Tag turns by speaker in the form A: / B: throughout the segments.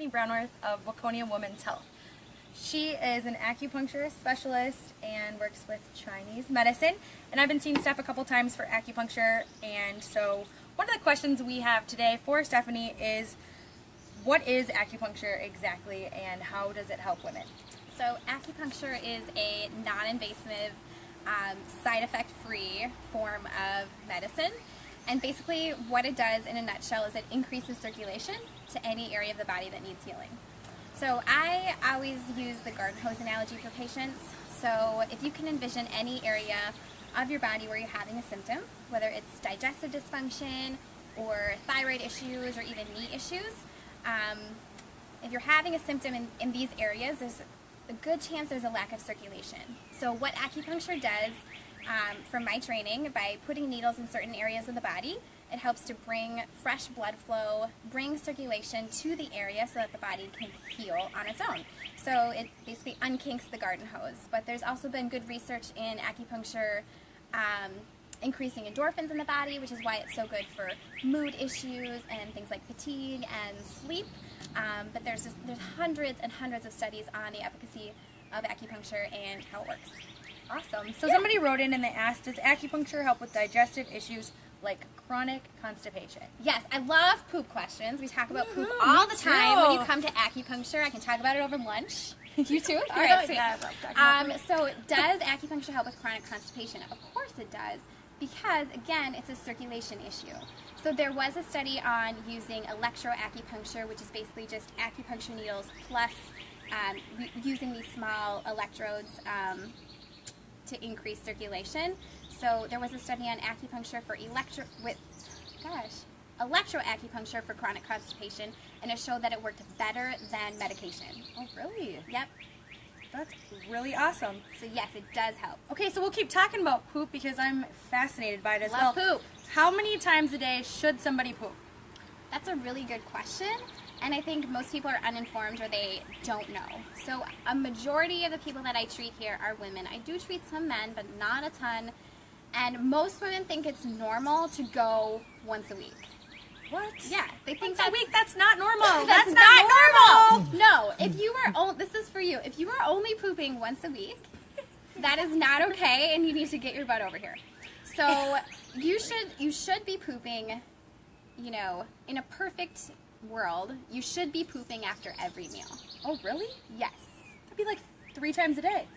A: Brownworth of Waconia Women's Health. She is an acupuncture specialist and works with Chinese medicine. And I've been seeing Steph a couple times for acupuncture. And so one of the questions we have today for Stephanie is, what is acupuncture exactly and how does it help women?
B: So acupuncture is a non-invasive, side effect-free form of medicine. And basically what it does in a nutshell is it increases circulation to any area of the body that needs healing. So I always use the garden hose analogy for patients. So if you can envision any area of your body where you're having a symptom, whether it's digestive dysfunction or thyroid issues or even knee issues, if you're having a symptom in these areas, there's a good chance there's a lack of circulation. So what acupuncture does, from my training, by putting needles in certain areas of the body, it helps to bring fresh blood flow, bring circulation to the area so that the body can heal on its own. So it basically unkinks the garden hose. But there's also been good research in acupuncture increasing endorphins in the body, which is why it's so good for mood issues and things like fatigue and sleep. But there's hundreds and hundreds of studies on the efficacy of acupuncture and how it works.
A: Awesome. So somebody wrote in and they asked, does acupuncture help with digestive issues like chronic constipation?
B: Yes, I love poop questions. We talk about poop all the time when you come to acupuncture. I can talk about it over lunch. You too? All right, sweet.
A: Yeah, I love talking about poop.
B: So does acupuncture help with chronic constipation? Of course it does, because again, it's a circulation issue. So there was a study on using electroacupuncture, which is basically just acupuncture needles plus using these small electrodes to increase circulation. So there was a study on acupuncture for electroacupuncture for chronic constipation, and it showed that it worked better than medication.
A: Oh, really?
B: Yep.
A: That's really awesome.
B: So yes, it does help.
A: Okay, so we'll keep talking about poop because I'm fascinated by it as well.
B: Love poop.
A: How many times a day should somebody poop?
B: That's a really good question, and I think most people are uninformed or they don't know. So a majority of the people that I treat here are women. I do treat some men, but not a ton. And most women think it's normal to go once a week.
A: What?
B: Yeah, they think
A: once a week? That's not normal.
B: That's not normal. No, if you are this is for you. If you are only pooping once a week, that is not okay, and you need to get your butt over here. So you should be pooping. You know, in a perfect world, you should be pooping after every meal.
A: Oh, really?
B: Yes.
A: That'd be like 3 times a day.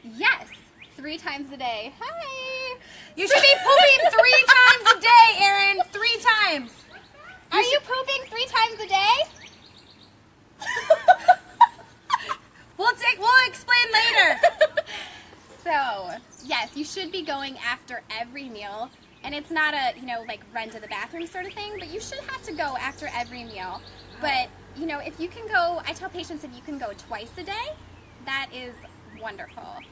B: Yes. 3 times a day. Hi.
A: You should be pooping 3 times a day, Erin. 3 times.
B: Are you pooping 3 times a day?
A: We'll explain later.
B: So, yes, you should be going after every meal. And it's not a, like run to the bathroom sort of thing, but you should have to go after every meal. But, if you can go, I tell patients if you can go twice a day, that is wonderful.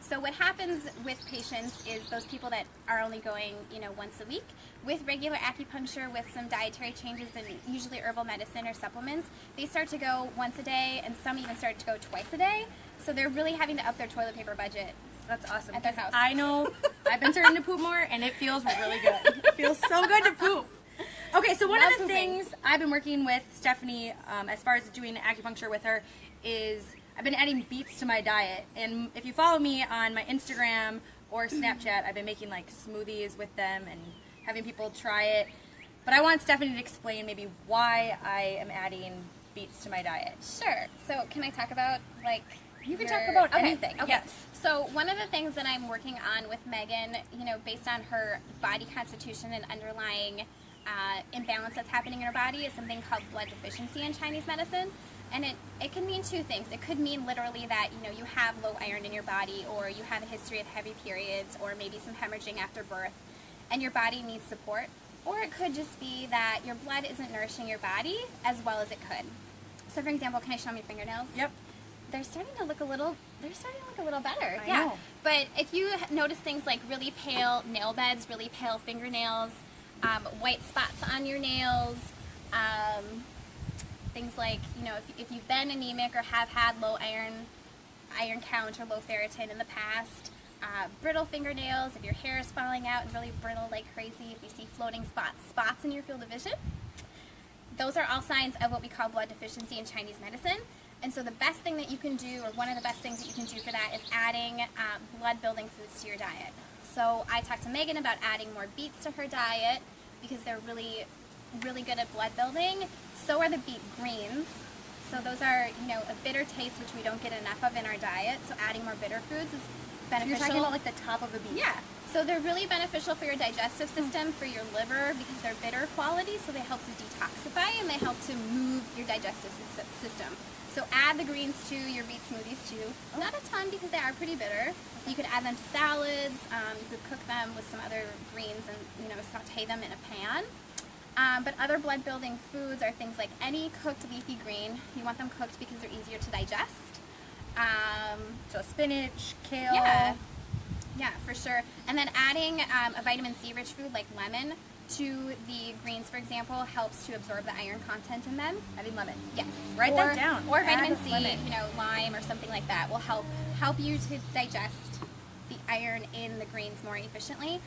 B: So what happens with patients is those people that are only going, once a week, with regular acupuncture, with some dietary changes and usually herbal medicine or supplements, they start to go once a day, and some even start to go twice a day. So they're really having to up their toilet paper budget.
A: That's awesome.
B: At their house.
A: I know. I've been starting to poop more, and it feels really good. It feels so good to poop. Okay, so one of the things I've been working with Stephanie, as far as doing acupuncture with her, is I've been adding beets to my diet. And if you follow me on my Instagram or Snapchat, I've been making like smoothies with them and having people try it. But I want Stephanie to explain maybe why I am adding beets to my diet.
B: Sure. So can I talk about
A: You can talk about anything.
B: Okay.
A: Yes.
B: So one of the things that I'm working on with Megan, based on her body constitution and underlying imbalance that's happening in her body, is something called blood deficiency in Chinese medicine. And it can mean 2 things. It could mean literally that, you have low iron in your body, or you have a history of heavy periods, or maybe some hemorrhaging after birth, and your body needs support. Or it could just be that your blood isn't nourishing your body as well as it could. So for example, can I show my fingernails?
A: Yep.
B: They're starting to look a little better.
A: I know.
B: But if you notice things like really pale nail beds, really pale fingernails, white spots on your nails, things like, if you've been anemic or have had low iron count or low ferritin in the past, brittle fingernails, if your hair is falling out and really brittle like crazy, if you see floating spots in your field of vision, those are all signs of what we call blood deficiency in Chinese medicine. And so the best thing that you can do, or one of the best things that you can do for that, is adding blood-building foods to your diet. So I talked to Megan about adding more beets to her diet because they're really, really good at blood building. So are the beet greens. So those are, you know, a bitter taste, which we don't get enough of in our diet. So adding more bitter foods is beneficial.
A: So you're talking about like the top of a beet.
B: Yeah. So they're really beneficial for your digestive system, for your liver, because they're bitter quality. So they help to detoxify and they help to move your digestive system. So add the greens to your beet smoothies too. Not a ton because they are pretty bitter. You could add them to salads. You could cook them with some other greens and, you know, saute them in a pan. But other blood building foods are things like any cooked leafy green. You want them cooked because they're easier to digest.
A: So spinach, kale.
B: Yeah, for sure. And then adding a vitamin C rich food like lemon to the greens, for example, helps to absorb the iron content in them.
A: Adding lemon.
B: Yes.
A: Write that down.
B: Or vitamin C,
A: lemon.
B: you know, lime or something like that will help you to digest the iron in the greens more efficiently.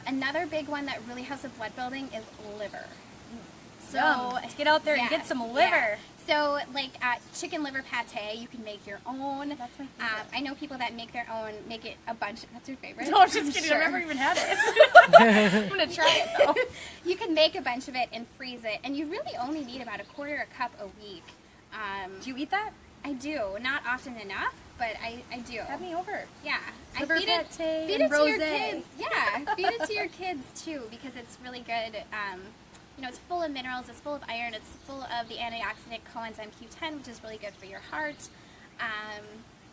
B: Another big one that really helps with blood building is liver. So
A: let's get out there and get some liver.
B: Yeah. So like chicken liver pate, you can make your own.
A: That's my favorite.
B: I know people that make their own, make it a bunch. That's your favorite?
A: No, I'm just kidding.
B: Sure.
A: I've never even had it. I'm going to try it though.
B: You can make a bunch of it and freeze it, and you really only need about a quarter a cup a week.
A: Do you eat that?
B: I do. Not often enough, but I do.
A: Have me over.
B: Yeah.
A: Liver
B: I feed it,
A: pate
B: feed
A: and
B: it to your
A: rosé.
B: kids. Yeah, feed it to your kids too because it's really good. You know, it's full of minerals, it's full of iron, it's full of the antioxidant coenzyme Q10, which is really good for your heart.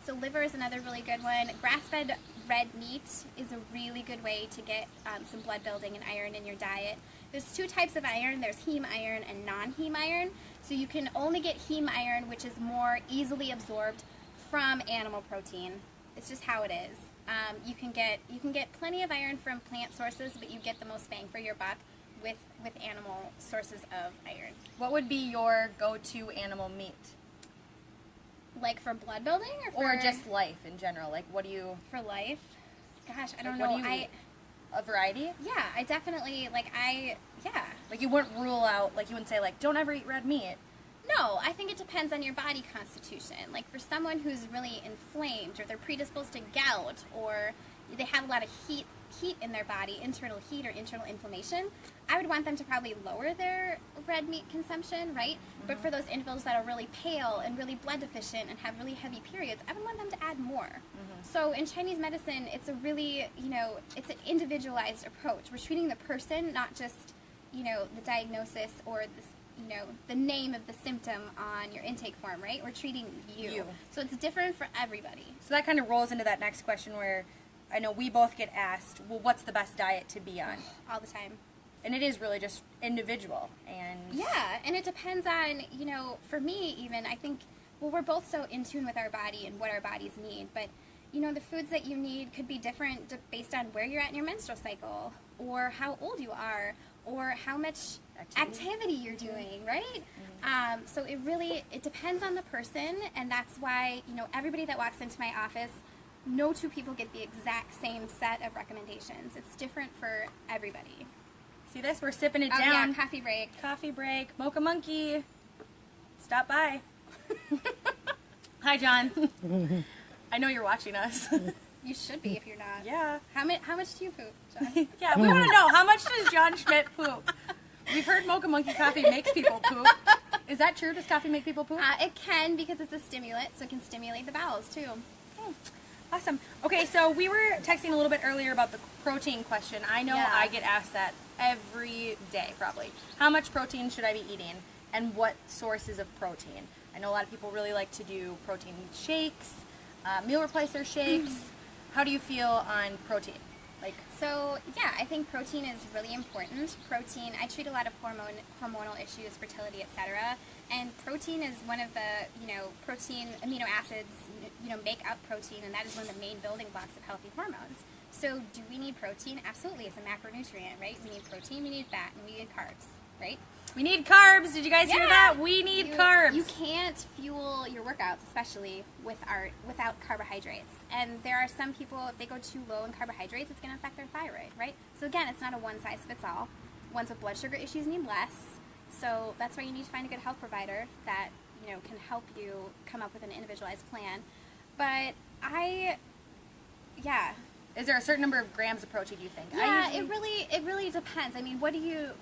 B: So liver is another really good one. Grass-fed red meat is a really good way to get some blood building and iron in your diet. There's two types of iron. There's heme iron and non-heme iron. So you can only get heme iron, which is more easily absorbed from animal protein. It's just how it is. You can get plenty of iron from plant sources, but you get the most bang for your buck with animal sources of iron.
A: What would be your go-to animal meat?
B: Like for blood building
A: or just life in general? Like what do you...
B: For life? Gosh, I don't
A: what
B: know.
A: do you eat? A variety?
B: Yeah, I definitely, yeah.
A: Like you wouldn't rule out, like you wouldn't say like, don't ever eat red meat.
B: No, I think it depends on your body constitution. Like for someone who's really inflamed or they're predisposed to gout or they have a lot of heat in their body, internal heat or internal inflammation, I would want them to probably lower their red meat consumption, right? Mm-hmm. But for those individuals that are really pale and really blood deficient and have really heavy periods, I would want them to add more. Mm-hmm. So in Chinese medicine, it's a really, it's an individualized approach. We're treating the person, not just, the diagnosis or the name of the symptom on your intake form, right? We're treating you. So it's different for everybody.
A: So that kind of rolls into that next question where I know we both get asked, well, what's the best diet to be on?
B: All the time.
A: And it is really just individual. And
B: yeah, and it depends on, for me even, I think, well, we're both so in tune with our body and what our bodies need, but, the foods that you need could be different based on where you're at in your menstrual cycle, or how old you are, or how much activity you're doing, right? Mm-hmm. So it depends on the person, and that's why, everybody that walks into my office, no two people get the exact same set of recommendations. It's different for everybody.
A: See this? We're sipping it
B: down.
A: Yeah,
B: coffee break.
A: Coffee break. Mocha Monkey. Stop by. Hi, John. I know you're watching us.
B: You should be if you're not.
A: Yeah.
B: How much do you poop, John?
A: Yeah, we want to know, how much does John Schmidt poop? We've heard Mocha Monkey coffee makes people poop. Is that true? Does coffee make people poop?
B: It can, because it's a stimulant, so it can stimulate the bowels too.
A: Awesome. Okay, so we were texting a little bit earlier about the protein question. I know I get asked that every day, probably. How much protein should I be eating, and what sources of protein? I know a lot of people really like to do protein shakes, meal replacer shakes. How do you feel on protein?
B: So, yeah, I think protein is really important. Protein, I treat a lot of hormonal issues, fertility, etc. And protein is one of the, protein amino acids, make up protein, and that is one of the main building blocks of healthy hormones. So, do we need protein? Absolutely. It's a macronutrient, right? We need protein, we need fat, and we need carbs, right?
A: We need carbs. Did you guys hear that? We need carbs.
B: You can't fuel your workouts, especially without carbohydrates. And there are some people, if they go too low in carbohydrates, it's going to affect their thyroid, right? So again, it's not a one size fits all. Ones with blood sugar issues need less. So that's why you need to find a good health provider that, you know, can help you come up with an individualized plan. But yeah.
A: Is there a certain number of grams of protein you think?
B: Yeah, it really depends. I mean, what are you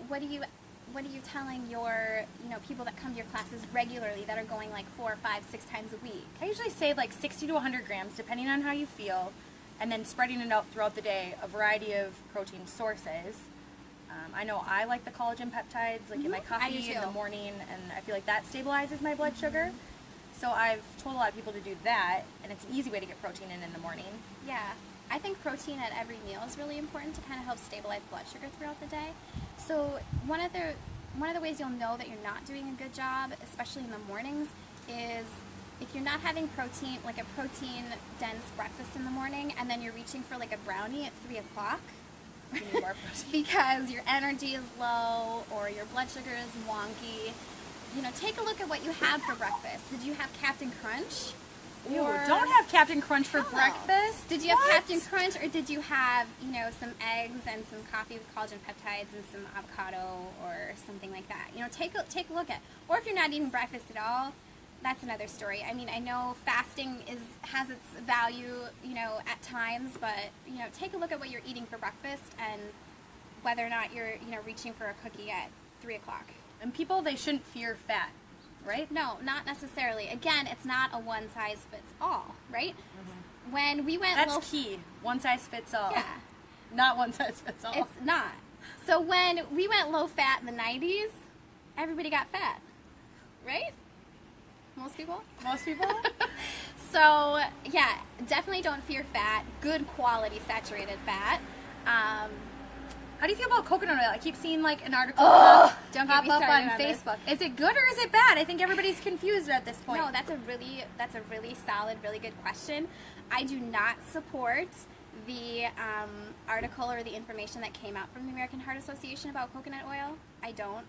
B: telling your, you know, people that come to your classes regularly that are going like 4, 5, 6 times a week?
A: I usually say like 60 to 100 grams, depending on how you feel, and then spreading it out throughout the day, a variety of protein sources. I know I like the collagen peptides, like in my coffee in the morning, and I feel like that stabilizes my blood sugar. So I've told a lot of people to do that, and it's an easy way to get protein in the morning.
B: Yeah. I think protein at every meal is really important to kind of help stabilize blood sugar throughout the day. So one of the ways you'll know that you're not doing a good job, especially in the mornings, is if you're not having protein, like a protein-dense breakfast in the morning, and then you're reaching for like a brownie at 3 o'clock,
A: You need more protein.
B: because your energy is low or your blood sugar is wonky. You know, take a look at what you had for breakfast. Did you have Captain Crunch?
A: Ew, don't have Captain Crunch for
B: Hell no.
A: breakfast.
B: Did you have Captain Crunch, or did you have, you know, some eggs and some coffee with collagen peptides and some avocado or something like that? You know, take a look at. Or if you're not eating breakfast at all, that's another story. I mean, I know fasting has its value, you know, at times, but you know, take a look at what you're eating for breakfast and whether or not you're, you know, reaching for a cookie at 3 o'clock.
A: And people, they shouldn't fear fat, right?
B: No, not necessarily. Again, it's not a one size fits all, right?
A: Mm-hmm.
B: When we went
A: That's key. One size fits all.
B: Yeah.
A: Not one size fits all.
B: It's not. So when we went low fat in the 90s, everybody got fat, right? Most people?
A: Most people?
B: So, yeah, definitely don't fear fat. Good quality saturated fat.
A: How do you feel about coconut oil? I keep seeing like an article
B: Don't get
A: pop
B: me
A: up
B: started
A: on
B: on this.
A: Facebook. Is it good or is it bad? I think everybody's confused at this point.
B: No, that's a really solid, really good question. I do not support the article or the information that came out from the American Heart Association about coconut oil. I don't.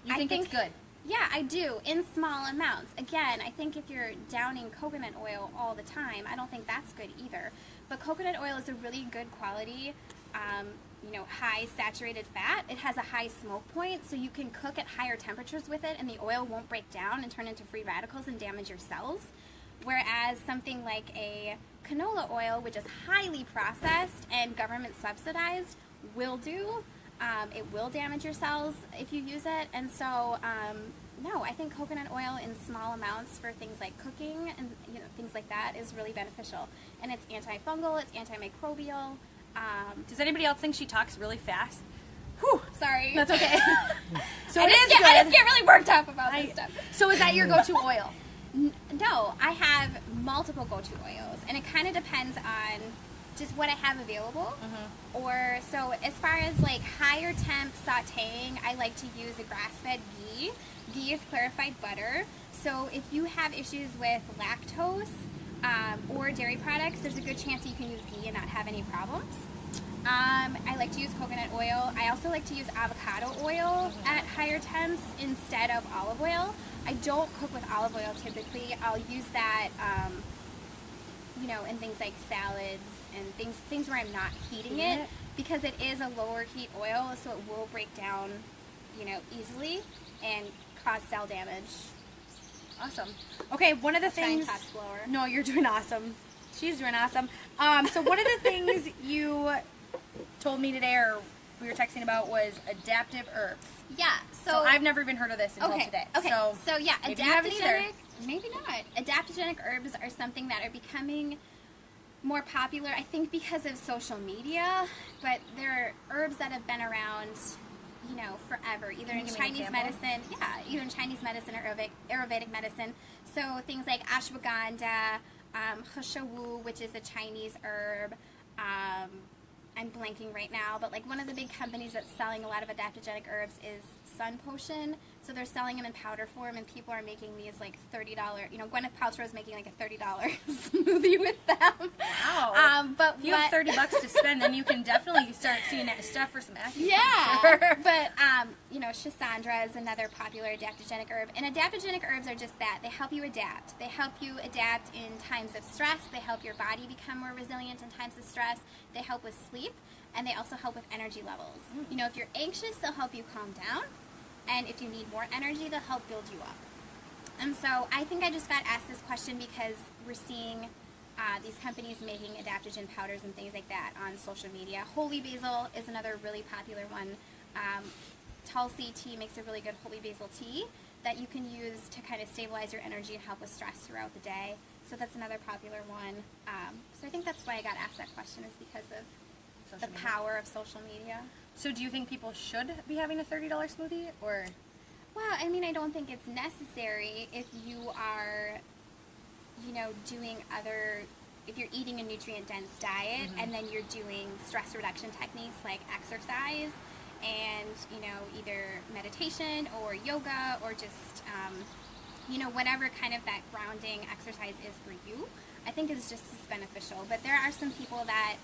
A: You think it's good?
B: Yeah, I do, in small amounts. Again, I think if you're downing coconut oil all the time, I don't think that's good either. But coconut oil is a really good quality, you know, high saturated fat. It has a high smoke point, so you can cook at higher temperatures with it, and the oil won't break down and turn into free radicals and damage your cells. Whereas something like a canola oil, which is highly processed and government subsidized, will do. It will damage your cells if you use it, and so no, I think coconut oil in small amounts for things like cooking and, you know, things like that is really beneficial. And it's antifungal, it's antimicrobial.
A: Does anybody else think she talks really fast? Whew.
B: Sorry,
A: That's okay. So
B: I just get really worked up about this stuff.
A: So is that your go-to oil?
B: No, I have multiple go-to oils, and it kind of depends on just what I have available. Or so as far as like higher temp sauteing, I like to use a grass-fed ghee. Ghee is clarified butter. So if you have issues with lactose or dairy products, there's a good chance that you can use ghee and not have any problems. I like to use coconut oil. I also like to use avocado oil at higher temps instead of olive oil. I don't cook with olive oil typically. I'll use that, you know, in things like salads and things where I'm not heating it, because it is a lower heat oil, so it will break down, you know, easily and cause cell damage.
A: Awesome. Okay, one of the things.
B: Talk slower.
A: No, you're doing awesome. She's doing awesome. So one of the things you told me today, or we were texting about, was adaptive herbs.
B: Yeah.
A: So I've never even heard of this until today.
B: Okay. So yeah,
A: maybe you haven't either.
B: Maybe not. Adaptogenic herbs are something that are becoming more popular, I think, because of social media. But they're herbs that have been around, you know, forever, either in Chinese medicine, either in Chinese medicine or Ayurvedic medicine. So things like ashwagandha, hshawu, which is a Chinese herb. I'm blanking right now, but like one of the big companies that's selling a lot of adaptogenic herbs is Sun Potion. So they're selling them in powder form, and people are making these like $30. You know, Gwyneth Paltrow is making like a $30 smoothie with them.
A: Wow.
B: But
A: if you have $30 to spend, then you can definitely start seeing stuff for some acupuncture.
B: Yeah. But you know, Shisandra is another popular adaptogenic herb, and adaptogenic herbs are just that. They help you adapt. They help you adapt in times of stress. They help your body become more resilient in times of stress. They help with sleep. and they also help with energy levels. You know, if you're anxious, they'll help you calm down, and if you need more energy, they'll help build you up. And so I think I just got asked this question because we're seeing these companies making adaptogen powders and things like that on social media. Holy basil is another really popular one. Tulsi tea makes a really good holy basil tea that you can use to kind of stabilize your energy and help with stress throughout the day. So that's another popular one. So I think that's why I got asked that question, is because of the power of social media.
A: So do you think people should be having a $30 smoothie, or?
B: Well, I mean, I don't think it's necessary if you are, you know, if you're eating a nutrient-dense diet and then you're doing stress reduction techniques like exercise and, you know, either meditation or yoga or just, you know, whatever kind of that grounding exercise is for you, I think is just as beneficial. But there are some people that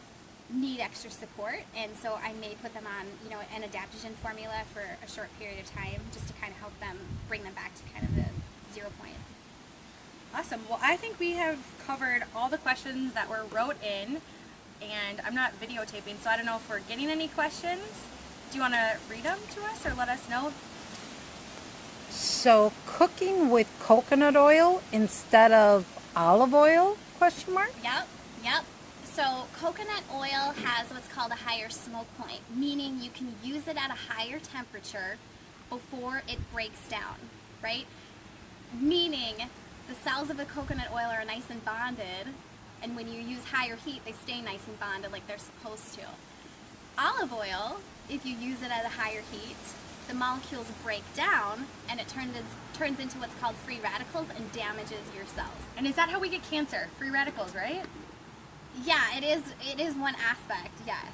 B: need extra support, and so I may put them on, you know, an adaptogen formula for a short period of time just to kind of help them bring them back to kind of the 0 point.
A: Awesome. Well, I think we have covered all the questions that were wrote in, and I'm not videotaping, so I don't know if we're getting any questions. Do you want to read them to us or let us know?
C: So, cooking with coconut oil instead of olive oil, question mark?
B: Yep. So coconut oil has what's called a higher smoke point, meaning you can use it at a higher temperature before it breaks down, right? Meaning the cells of the coconut oil are nice and bonded, and when you use higher heat, they stay nice and bonded like they're supposed to. Olive oil, if you use it at a higher heat, the molecules break down and it turns into what's called free radicals and damages your cells.
A: And is that how we get cancer? Free radicals, right?
B: Yeah, it is one aspect, yes.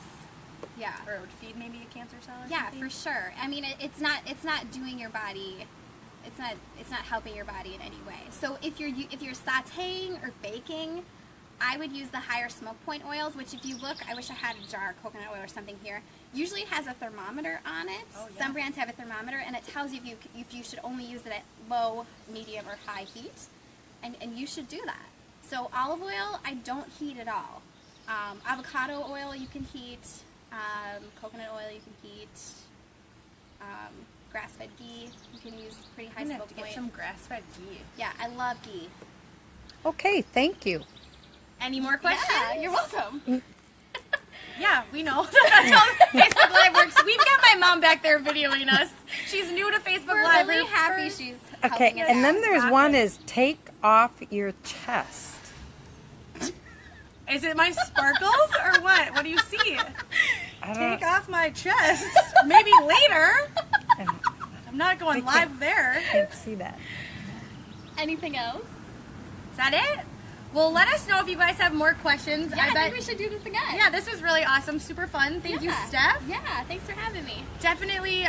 B: Yeah.
A: Or it would feed maybe a cancer cell or
B: Yeah,
A: something?
B: for sure. I mean, it's not doing your body, it's not helping your body in any way. So if you're sautéing or baking, I would use the higher smoke point oils, which if you look, I wish I had a jar of coconut oil or something here. Usually it has a thermometer on it.
A: Oh, yeah.
B: Some brands have a thermometer, and it tells you if you should only use it at low, medium, or high heat, and you should do that. So olive oil, I don't heat at all. Avocado oil you can heat. Coconut oil you can heat. Grass-fed ghee you can use pretty high
A: I'm gonna
B: smoke
A: have to
B: point.
A: get some grass-fed ghee.
B: Yeah, I love ghee.
C: Okay, thank you.
A: Any more questions?
B: Yeah, you're welcome.
A: Yeah, we know. That's how Facebook Live works. We've got my mom back there videoing us. She's new to Facebook
B: We're
A: Live.
B: really
A: Her
B: happy
A: first-
B: she's
C: Okay,
B: helping us
C: and
B: out.
C: then there's
A: Stop
C: one
A: it.
C: is take off your chest.
A: Is it my sparkles or what? What do you see?
C: I
A: Take
C: don't,
A: off my chest. Maybe later.
C: I
A: I'm not going
C: I can't-
A: live there.
C: can't see that.
B: Anything else?
A: Is that it? Well, let us know if you guys have more questions.
B: Yeah,
A: I
B: I
A: bet.
B: think we should do this again.
A: Yeah, this was really awesome. Super fun. Thank you,
B: Yeah.
A: Steph.
B: Yeah, thanks for having me.
A: Definitely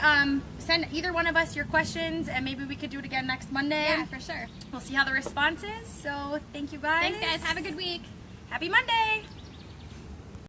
A: send either one of us your questions, and maybe we could do it again next Monday.
B: Yeah, for sure.
A: We'll see how the response is. So thank you guys.
B: Thanks, guys. Have a good week.
A: Happy Monday.